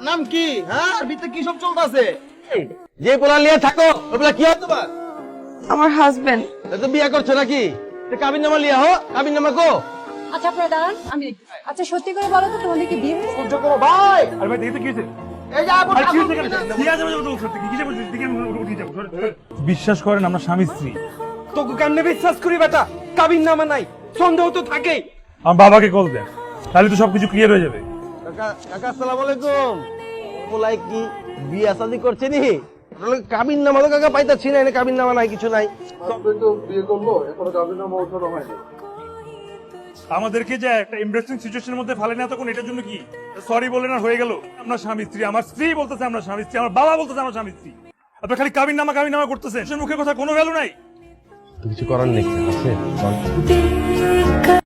নাম কি? হ্যাঁ, ভিতরে কি সব চলতেছে? যে পোলা নিয়ে থাকো ওই পোলা কি হয় তোমার? আমার হাজবেন্ড। তো বিয়ে করছো নাকি? কাবিন নামা লিয়া হো, কাবিন নামা কো? আচ্ছা প্রধান, আচ্ছা সত্যি করে বলো তো তোমাদের কি বিয়ে হয়েছে? সহ্য করো ভাই। আরে ভাই দেখতে কি হয়েছে? এই যে আপন কি হয়েছে কেন? কি আছে বলতে বলছো? কিসে বলছিস? দিকে আমি উঠে যাব। বিশ্বাস করেন আমরা স্বামী স্ত্রী। তোকে কেমনে বিশ্বাস করি বেটা? কাবিন নামা নাই, সন্দেহ তো থাকেই। আমার বাবাকে কল দেন, তাহলে তো সবকিছু ক্লিয়ার হয়ে যাবে। কাকা কাকা আসসালামু আলাইকুম। পোলাই কি বিয়ে শাদী করছে নি? কাবিন নামা তো কাকা পাইতাছি না, এনে কাবিন নামা নাই, কিছু নাই। আমাদেরকে যে একটা এমব্রেসিং সিচুয়েশনের মধ্যে ফেলে না তখন এটার জন্য কি সরি বলেন আর হয়ে গেল? আমরা স্বামী স্ত্রী, আমার স্ত্রী বলতেছে আমরা স্বামী স্ত্রী, আমার বাবা বলতেছে আমরা স্বামী স্ত্রী। আপনার খালি কাবিন নামা করতেছেন, মুখের কথা কোনো ভ্যালু নাই। কিছু করার নেই আছে